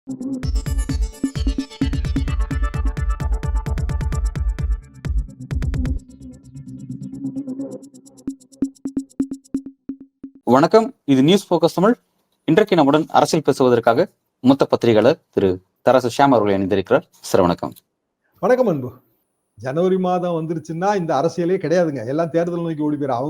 வணக்கம். இது news focus Tamil. இன்றைக்கு நம்முடன் அரசியல் பேசுவதற்காக மூத்த பத்திரிகையாளர் திரு தராசு ஷியாம் அவர்கள் இணைந்திருக்கிறார். சார் வணக்கம். வணக்கம் அன்பு. ஜனவரி மாதம் வந்துருச்சுன்னா இந்த அரசியலே கிடையாதுங்க. எல்லாம் தேர்தல் நோக்கி ஓடி போயிடும்.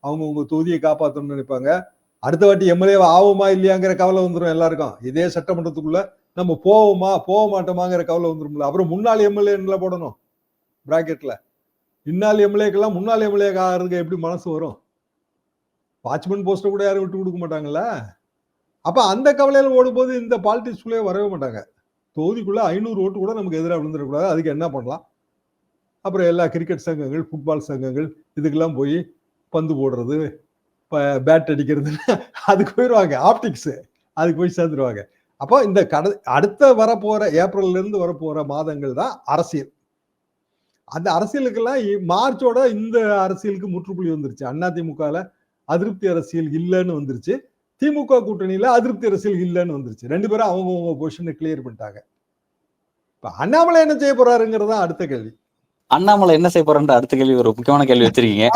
அவங்கவுங்க தொகுதியை காப்பாற்றணும்னு நினைப்பாங்க. அடுத்த வாட்டி எம்எல்ஏ ஆகுமா இல்லையாங்கிற கவலை வந்துடும் எல்லாருக்கும். இதே சட்டமன்றத்துக்குள்ள நம்ம போக மாட்டோமாங்கிற கவலை வந்துடும்ல. அப்புறம் முன்னாள் எம்எல்ஏ போடணும் பிராக்கெட்ல. இந்நாள் எம்எல்ஏக்கெல்லாம் முன்னாள் எம்எல்ஏ ஆகிறதுக்கு எப்படி மனசு வரும்? வாட்ச்மேன் போஸ்ட கூட யாரும் விட்டு கொடுக்க மாட்டாங்கல்ல. அப்ப அந்த கவலையில ஓடும்போது இந்த பாலிடிக்ஸ்குள்ளே வரவே மாட்டாங்க. தொகுதிக்குள்ள 500 ஓட்டு கூட நமக்கு எதிராக விழுந்துடக்கூடாது. அதுக்கு என்ன பண்ணலாம்? அப்புறம் எல்லா கிரிக்கெட் சங்கங்கள், ஃபுட்பால் சங்கங்கள் இதுக்கெல்லாம் போய் பந்து போடுறது, பேட் அடிக்கிறது அதுக்கு போயிடுவாங்க. ஆப்டிக்ஸ் அதுக்கு போய் சேர்ந்துருவாங்க. அப்போ இந்த அடுத்த வரப்போற ஏப்ரல்ல இருந்து வரப்போற மாதங்கள் தான் அரசியல். அந்த அரசியலுக்கெல்லாம் மார்ச்சோட இந்த அரசியலுக்கு முற்றுப்புள்ளி வந்துருச்சு. அதிமுகல அதிருப்தி அரசியல் இல்லைன்னு வந்துருச்சு. திமுக கூட்டணியில அதிருப்தி அரசியல் இல்லைன்னு வந்துருச்சு. 2 பேரும் அவங்க பொசிஷனை கிளியர் பண்ணிட்டாங்க. இப்ப அண்ணாமலை என்ன செய்ய போறாருங்கிறது தான் அடுத்த கேள்வி. அண்ணாமலை என்ன செய்ய போறாரு அடுத்த கேள்வி ஒரு முக்கியமான கேள்வி வச்சிருக்கீங்க.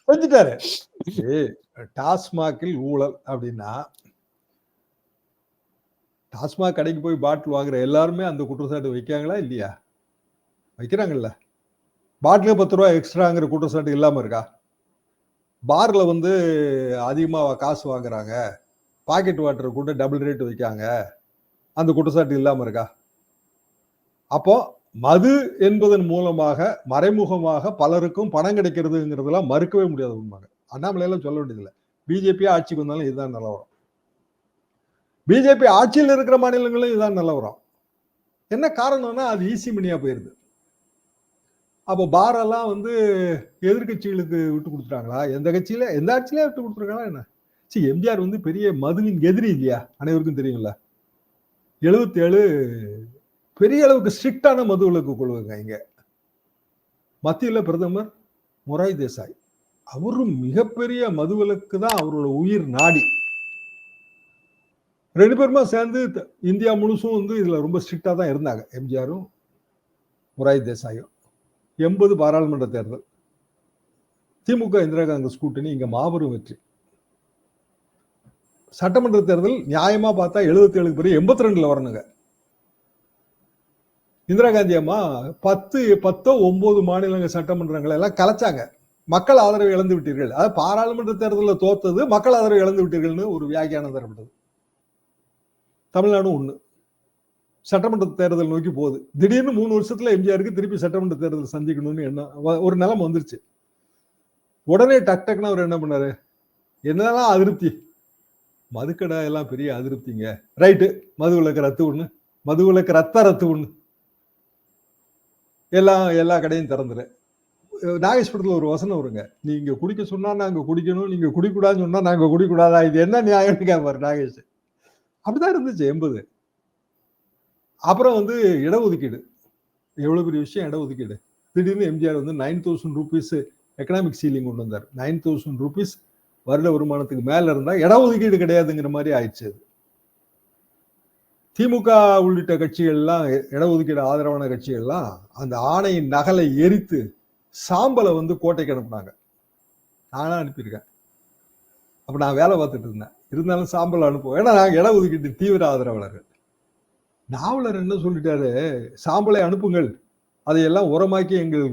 செஞ்சுட்டாரு. டாஸ்மாகில் ஊழல் அப்படின்னா டாஸ்மாக் கடைக்கு போய் பாட்டில் வாங்குற எல்லாருமே அந்த குற்றச்சாட்டு வைக்காங்களா இல்லையா? வைக்கிறாங்கல்ல. பாட்டிலே 10 ரூபா எக்ஸ்ட்ராங்கிற குற்றச்சாட்டு இல்லாம இருக்கா? பார்ல அதிகமா காசு வாங்குறாங்க, பாக்கெட் வாட்டர் கூட டபுள் ரேட் வைக்காங்க, அந்த குற்றச்சாட்டு இல்லாம இருக்கா? அப்போ மது என்பதன் மூலமாக மறைமுகமாக பலருக்கும் பணம் கிடைக்கிறதுங்கிறதெல்லாம் மறுக்கவே முடியாது. உண்மையாக அண்ணாமலையெல்லாம் சொல்ல வேண்டியதில்லை. பிஜேபி ஆட்சிக்கு வந்தாலும் இதுதான் நிலவரம். பிஜேபி ஆட்சியில் இருக்கிற மாநிலங்களும் இதுதான் நிலவரம். என்ன காரணம்னா அது ஈஸி மணியா போயிருது. அப்போ பாரெல்லாம் எதிர்கட்சிகளுக்கு விட்டு கொடுத்துட்டாங்களா? எந்த ஆட்சியிலே விட்டு கொடுத்துருக்காங்களா என்ன? எம்ஜிஆர் பெரிய மதுவின் எதிரி இல்லையா? அனைவருக்கும் தெரியும்ல. 77 பெரிய அளவுக்கு ஸ்ட்ரிக்டான மது விலக்கு கொள்வாங்க. இங்க மத்தியில பிரதமர் மொராய் தேசாய், அவரும் மிகப்பெரிய மது விலக்கு தான் அவரோட உயிர் நாடி. 2 பேருமா சேர்ந்து இந்தியா முழுசும் இதுல ரொம்ப ஸ்ட்ரிக்டா தான் இருந்தாங்க. எம்ஜிஆரும் மொராய் தேசாயும். 80 பாராளுமன்ற தேர்தல், திமுக இந்திரா காங்கிரஸ் கூட்டணி இங்க மாபெரும் வெற்றி. சட்டமன்ற தேர்தல் நியாயமா பார்த்தா 77க்கு பிறகு 82ல வரணுங்க. இந்திரா காந்தி அம்மா 9 மாநிலங்கள் சட்டமன்றங்கள் எல்லாம் கலைச்சாங்க. மக்கள் ஆதரவை இழந்து விட்டீர்கள். அதாவது பாராளுமன்ற தேர்தலில் தோத்தது மக்கள் ஆதரவை இழந்து விட்டீர்கள்னு ஒரு வியாக்கியானம் தரப்பட்டது. தமிழ்நாடு 1 சட்டமன்ற தேர்தல் நோக்கி போகுது. திடீர்னு 3 வருஷத்துல எம்ஜிஆருக்கு திருப்பி சட்டமன்ற தேர்தல் சந்திக்கணும்னு ஒரு நிலைமை வந்துருச்சு. உடனே டக்குன்னு அவர் என்ன பண்ணாரு? என்னதான் அதிருப்தி, மதுக்கடை எல்லாம் பெரிய அதிருப்திங்க, ரைட்டு மது விலக்கு ரத்து ஒண்ணு, மது விலக்கு ரத்து ஒண்ணு, எல்லா கடையும் திறந்துரு. நாகேஸ்வரத்துல ஒரு வசனம் வருங்க, நீங்க குடிக்க சொன்னா நாங்க குடிக்கணும், நீங்க குடிக்கூடாதுன்னு சொன்னா நாங்க குடிக்கூடாதா, இது என்ன நியாயம்னு கேட்பாரு நாகேஷ். அப்படிதான் இருந்துச்சு 80. அப்புறம் இடஒதுக்கீடு, எவ்வளவு பெரிய விஷயம் இடஒதுக்கீடு. திடீர்னு எம்ஜிஆர் 9,000 ரூபீஸ் எக்கனாமிக் சீலிங் கொண்டு வந்தார். 9,000 ரூபீஸ் வருட வருமானத்துக்கு மேல இருந்தா இடஒதுக்கீடு கிடையாதுங்கிற மாதிரி ஆயிடுச்சு. திமுக உள்ளிட்ட கட்சிகள்லாம், இடஒதுக்கீடு ஆதரவான கட்சிகள்லாம் அந்த ஆணையின் நகலை எரித்து சாம்பலை கோட்டைக்கு அனுப்புனாங்க. நானா அனுப்பியிருக்கேன். அப்ப நான் வேலை பார்த்துட்டு இருந்தேன். இருந்தாலும் சாம்பல் அனுப்புவோம், ஏன்னா நாங்க இடஒதுக்கீட்டு தீவிர ஆதரவாளர்கள். நாவலர் என்ன சொல்லிட்டாரு? சாம்பலை அனுப்புங்கள், அதையெல்லாம் உரமாக்கி எங்கள்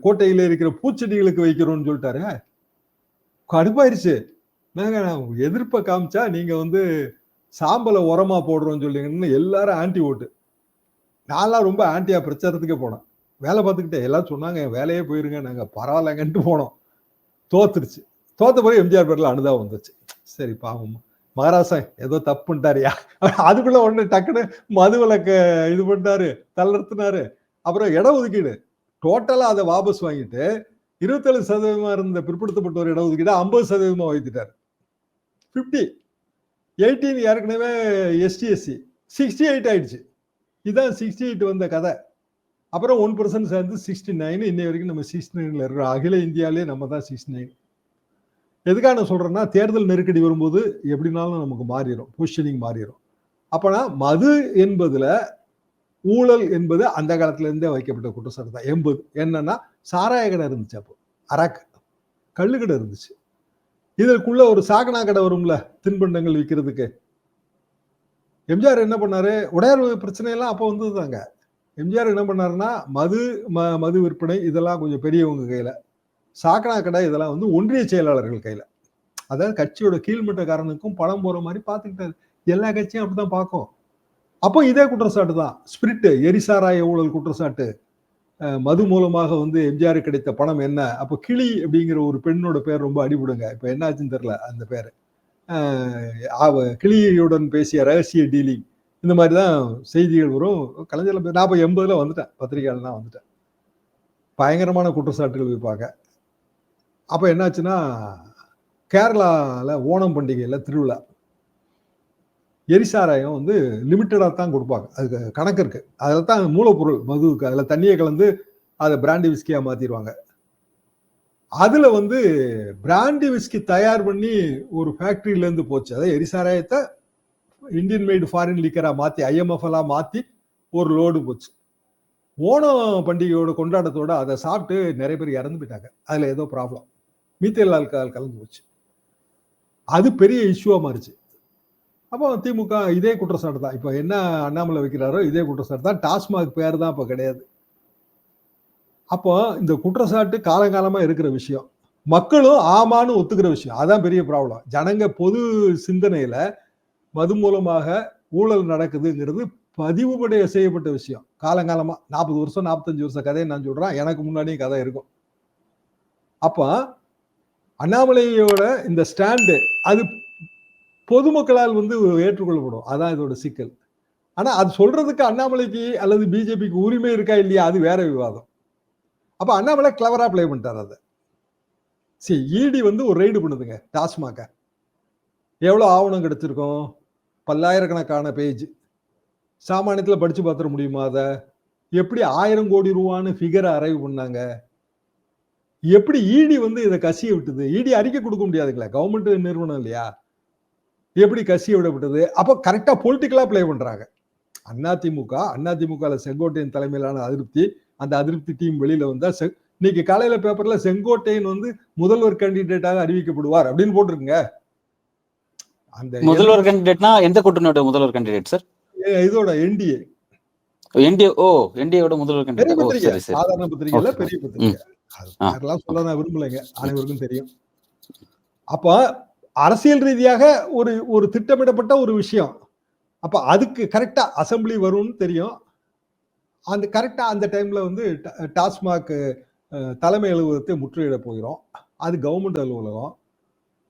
கோட்டையில இருக்கிற பூச்செடிகளுக்கு வைக்கிறோம்னு சொல்லிட்டாரு. கடுப்பாயிருச்சு. நாங்க எதிர்ப்பை காமிச்சா நீங்க சாம்பலை உரமா போடுறோம்னு சொல்லிங்கன்னு எல்லாரும் ஆன்டி ஓட்டு. நான்லாம் ரொம்ப ஆன்டியா பிரச்சாரத்துக்கே போனேன். வேலை பார்த்துக்கிட்டே எல்லாம் சொன்னாங்க வேலையே போயிருங்க, நாங்க பரவாயில்லங்கன்ட்டு போனோம். தோத்துருச்சு. தோத்த பிறகு எம்ஜிஆர் பேர்ல அனுதாபம் வந்துச்சு. சரி பாவம் மகாராசன் ஏதோ தப்பு பண்ணிட்டாரியா, அதுக்குள்ள ஒண்ணு டக்குன்னு மது விலக்க இது பண்ணிட்டாரு, தளர்த்தினாரு. அப்புறம் இடஒதுக்கீடு டோட்டலா அதை வாபஸ் வாங்கிட்டு 27% இருந்த பிற்படுத்தப்பட்டோர் இடஒதுக்கீடு 50% வைத்துட்டாரு. 50 18 ஏற்கனவே எஸ்டி எஸ்சி 68 ஆயிடுச்சு. இதுதான் 68 வந்த கதை. அப்புறம் 1% சேர்ந்து 69. இன்னை வரைக்கும் நம்ம 69ல இருக்கிறோம். அகில இந்தியாவிலே நம்ம தான் 69. எதுக்காக நான் சொல்றேன்னா, தேர்தல் நெருக்கடி வரும்போது எப்படினாலும் நமக்கு மாறிடும், பொசிஷனிங் மாறிடும். அப்பனா மது என்பதுல ஊழல் என்பது அந்த காலத்துல இருந்தே வைக்கப்பட்ட குற்றச்சாட்டு தான். 80 என்னன்னா சாராய கடை இருந்துச்சு, அப்போ அராக்கு கள்ளு கடை இருந்துச்சு. இதற்குள்ள ஒரு சாகனா கடை வரும்ல, தின்பண்டங்கள் விற்கிறதுக்கு. எம்ஜிஆர் என்ன பண்ணாரு, உடையார் பிரச்சனை எல்லாம் அப்போ வந்ததுதாங்க. எம்ஜிஆர் என்ன பண்ணாருன்னா மது விற்பனை இதெல்லாம் கொஞ்சம் பெரியவங்க கையில, சாக்கடா கடை இதெல்லாம் வந்து ஒன்றிய செயலாளர்கள் கையில. அதாவது கட்சியோட கீழ்மட்டக்காரனுக்கும் பணம் போற மாதிரி பாத்துக்கிட்டாரு. எல்லா கட்சியும் அப்படிதான் பார்க்கும். அப்போ இதே குற்றச்சாட்டு தான். ஸ்பிரிட் எரிசாராய ஊழல் குற்றச்சாட்டு. மது மூலமாக வந்து எம்ஜிஆர் கிடைத்த பணம் என்ன? அப்போ கிளி அப்படிங்கிற ஒரு பெண்ணோட பேர் ரொம்ப அடிபடுங்க. இப்ப என்ன ஆச்சுன்னு தெரியல அந்த பேரு. கிளியுடன் பேசிய ரகசிய டீலிங் இந்த மாதிரிதான் செய்திகள் வரும். கலைஞர் நான் இப்போ 80ல வந்துட்டேன், பத்திரிகையாளனா வந்துட்டேன். பயங்கரமான குற்றச்சாட்டுகள் வைப்பாங்க. அப்ப என்னாச்சுன்னா கேரளால ஓணம் பண்டிகையில திருவிழா எரிசாராயம் வந்து லிமிட்டடா தான் கொடுப்பாங்க. அதுக்கு கணக்கு இருக்கு. அதில் தான் மூலப்பொருள் மதுவுக்கு. அதில் தண்ணியை கலந்து அதை பிராண்டி விஸ்கியா மாத்திடுவாங்க. அதுல வந்து பிராண்டி விஸ்கி தயார் பண்ணி ஒரு ஃபேக்டரியில இருந்து போச்சு. அதாவது எரிசாராயத்தை இந்தியன் மேடு ஃபாரின் லிக்கரா மாத்தி IMF எல்லாம் மாத்தி ஒரு லோடு போச்சு. ஓணம் பண்டிகையோட கொண்டாட்டத்தோட அதை சாப்பிட்டு நிறைய பேர் இறந்து போயிட்டாங்க. அதுல ஏதோ ப்ராப்ளம், மீத்தேல் ஆல்கஹால் கலந்து போச்சு. அது பெரிய இஷ்யூவா மாறிச்சு. அப்போ திமுக இதே குற்றச்சாட்டு தான். இப்ப என்ன அண்ணாமலை வைக்கிறாரோ இதே குற்றச்சாட்டு தான். டாஸ்மாக் பேர் தான் இப்ப கிடையாது. அப்போ இந்த குற்றச்சாட்டு காலங்காலமா இருக்கிற விஷயம், மக்களும் ஆமான்னு ஒத்துக்கிற விஷயம். அதான் பெரிய ப்ராப்ளம். ஜனங்க பொது சிந்தனையில மது மூலமாக ஊழல் நடக்குதுங்கிறது பதிவுபடைய செய்யப்பட்ட விஷயம். காலங்காலமா 40 வருஷம் 45 வருஷம் கதையை நான் சொல்றேன். எனக்கு முன்னாடியும் கதை இருக்கும். அப்ப அண்ணாமலையோட இந்த ஸ்டாண்டு அது பொதுமக்களால் வந்து ஏற்றுக்கொள்ளப்படும். அதான் இதோட சிக்கல். ஆனா அது சொல்றதுக்கு அண்ணாமலைக்கு அல்லது பிஜேபிக்கு உரிமை இருக்கா இல்லையா, அது வேற விவாதம். அப்ப அண்ணாமலை கிளவரா பிளே பண்ணிட்டார். அதை சரி, இடி வந்து ஒரு ரெய்டு பண்ணுதுங்க டாஸ்மாக. எவ்வளவு ஆவணம் கிடைச்சிருக்கும்? பல்லாயிரக்கணக்கான பேஜ். சாமானியத்துல படிச்சு பார்த்துட முடியுமா? அதை எப்படி 1000 கோடி ரூபான்னு ஃபிகரை அரைவ் பண்ணாங்க? எப்படி இடி வந்து இதை கசிய விட்டது? இடி அறிக்கை கொடுக்க முடியாதுங்களா, கவர்மெண்ட் நிறுவனம் இல்லையா? எப்படி கசிய விடப்பட்டது? அப்போ கரெக்டா பொலிட்டிக்கலா பிளே பண்றாங்க. அதிமுக செங்கோட்டையன் தலைமையிலான அதிருப்தி, அந்த அதிருப்தி டீம் வெளியில வந்தா இன்னைக்கு காலையில பேப்பர்ல செங்கோட்டையன் வந்து முதல்வர் கேண்டிடேட்டாக அறிவிக்கப்படுவார் அப்படின்னு போட்டிருக்குங்க. அந்த முதல்வர் கேண்டிடேட்னா எந்த கூட்டணியோட முதல்வர் கேண்டிடேட் சார்? இதோட என்டிஏ. என்டிஏவோட முதல்வர் கேண்டிடேட். சாதாரண பத்திரிகைல பெரிய பத்திரிகை. அதெல்லாம் சொல்ல நான் விரும்பலைங்க, அனைவருக்கும் தெரியும். அப்ப அரசியல் ரீதியாக ஒரு திட்டமிடப்பட்ட ஒரு விஷயம். அப்ப அதுக்கு கரெக்டா அசம்பிளி வரும்னு தெரியும். அந்த கரெக்டா அந்த டைம்ல வந்து டாஸ்மாக் தலைமை அலுவலகத்தை முற்றுகையிட போகிறோம். அது கவர்மெண்ட் அலுவலகம்.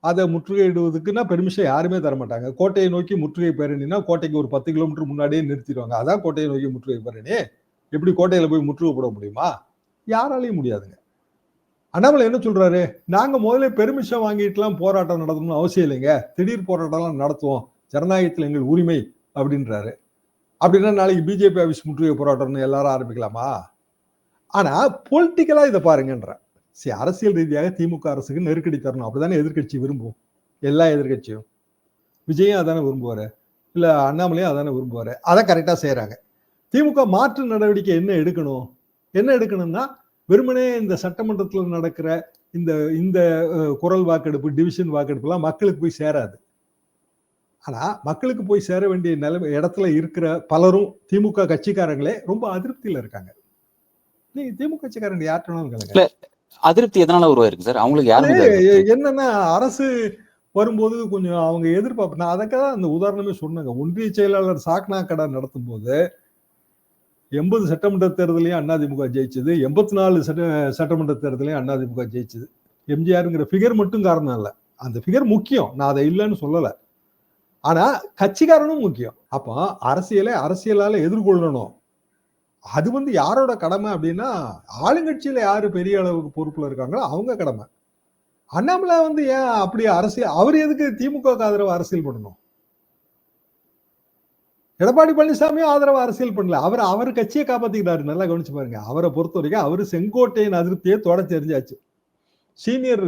அதை முற்றுகையிடுவதுக்குன்னா பெர்மிஷன் யாருமே தர மாட்டாங்க. கோட்டையை நோக்கி முற்றுகை பேரணினா கோட்டைக்கு ஒரு 10 கிலோமீட்டர் முன்னாடியே நிறுத்திடுவாங்க. அதான் கோட்டையை நோக்கி முற்றுகை பேரணி. எப்படி கோட்டையில போய் முற்றுகை போட முடியுமா? யாராலையும் முடியாதுங்க. அண்ணாமலை என்ன சொல்றாரு, நாங்க முதல்ல பெர்மிஷன் வாங்கிட்டுலாம் போராட்டம் நடத்தணும்னு அவசியம் இல்லைங்க, திடீர் போராட்டம்லாம் நடத்துவோம், ஜனநாயகத்தில் எங்கள் உரிமை அப்படின்றாரு. அப்படின்னா நாளைக்கு பிஜேபி ஆபீஸ் முற்றுகை போராட்டம்னு எல்லாரும் ஆரம்பிக்கலாமா? ஆனா பொலிட்டிக்கலா இதை பாருங்கன்ற. சரி, அரசியல் ரீதியாக திமுக அரசுக்கு நெருக்கடி தரணும், அப்படிதானே எதிர்கட்சி விரும்பும். எல்லா எதிர்கட்சியும் விஜயும் அதானே விரும்புவாரு, இல்ல அண்ணாமலையும் அதானே விரும்புவாரு. அதை கரெக்டா செய்யறாங்க. திமுக மாற்று நடவடிக்கை என்ன எடுக்கணும்னா வெறுமனே இந்த சட்டமன்றத்தில் நடக்கிற இந்த குரல் வாக்கெடுப்பு, டிவிஷன் வாக்கெடுப்பு எல்லாம் மக்களுக்கு போய் சேராது. ஆனா மக்களுக்கு போய் சேர வேண்டிய நிலைமை இடத்துல இருக்கிற பலரும் திமுக கட்சிக்காரங்களே ரொம்ப அதிருப்தியில இருக்காங்க. நீங்க திமுக கட்சிக்காரங்க யார்கிட்ட அதிருப்தி எதனால உருவாயிருக்கு சார்? அவங்களுக்கு யாரு என்னன்னா, அரசு வரும்போது கொஞ்சம் அவங்க எதிர்பார்ப்பு. நான் அதுக்காக அந்த உதாரணமே சொன்னாங்க. ஒன்றிய செயலாளர் சாக்னா கடை நடத்தும் போது 80 சட்டமன்ற தேர்தலையும் அதிமுக ஜெயிச்சது, 84 சட்டமன்ற தேர்தலையும் அதிமுக ஜெயிச்சது. எம்ஜிஆருங்கிற ஃபிகர் மட்டும் காரணம் இல்ல, அந்த ஃபிகர் முக்கியம், நான் அதை இல்லைன்னு சொல்லல. ஆனா கட்சிக்காரனும் முக்கியம். அப்போ அரசியலால எதிர்கொள்ளணும். அது வந்து யாரோட கடமை அப்படின்னா, ஆளுங்கட்சியில யாரு பெரிய அளவுக்கு பொறுப்புல இருக்காங்களோ அவங்க கடமை. அண்ணாமலை வந்து ஏன் அப்படி அரசியல், அவர் எதுக்கு திமுக ஆதரவு அரசியல் பண்ணணும்? எடப்பாடி பழனிசாமியும் ஆதரவு அரசியல் பண்ணல. அவர் கட்சியை காப்பாத்திக்கிறாரு. நல்லா கவனிச்சு பாருங்க. அவரை பொறுத்த வரைக்கும் அவரு செங்கோட்டையின் அதிருப்தியை தொடர்ச்சி எரிஞ்சாச்சு. சீனியர்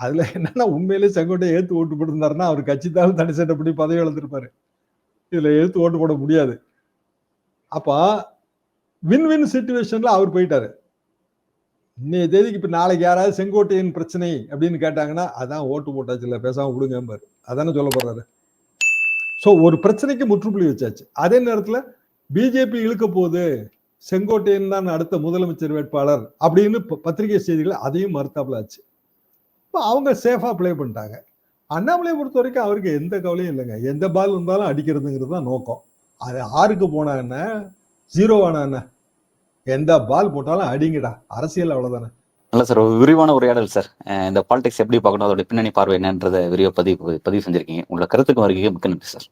அதுல என்னன்னா, உண்மையிலேயே செங்கோட்டையை ஏத்து ஓட்டு போட்டிருந்தாருன்னா அவர் கட்சி தான் தனி சட்டப்படி பதவி இழந்திருப்பாரு. இதுல எடுத்து ஓட்டு போட முடியாது. அப்ப வின் வின் சிச்சுவேஷன்ல அவர் போயிட்டாரு. இன்னைய தேதிக்கு இப்ப நாளைக்கு யாராவது செங்கோட்டையின் பிரச்சனை அப்படின்னு கேட்டாங்கன்னா, அதான் ஓட்டு போட்டாச்சு இல்ல பேசாம விடுங்க, அதானே சொல்ல போறாரு. சோ ஒரு பிரச்சனைக்கு முற்றுப்புள்ளி வச்சாச்சு. அதே நேரத்துல பிஜேபி இழுக்க போகுது, செங்கோட்டையன் தான் அடுத்த முதலமைச்சர் வேட்பாளர் அப்படின்னு பத்திரிகை செய்திகள் அதையும் மறுத்தாப்புல ஆச்சு. அவங்க சேஃபா பிளே பண்ணிட்டாங்க. அண்ணாமலையை பொறுத்த வரைக்கும் அவருக்கு எந்த கவலையும் இல்லைங்க. எந்த பால் வந்தாலும் அடிக்கிறதுங்கிறது தான் நோக்கம். அது 6க்கு போனா என்ன, 0 ஆனா என்ன, எந்த பால் போட்டாலும் அடிங்கடா, அரசியல் அவ்வளவுதானே. நல்ல சார், ஒரு விரிவான உரையாடல் சார். இந்த பாலிடிக்ஸ் எப்படி பார்க்கணும், அதோட பின்னணி பார்வை என்னன்றதை விரிவாக பதிவு செஞ்சிருக்கீங்க. உங்களோட கருத்துக்கு வருகை மிக்க நன்றி சார்.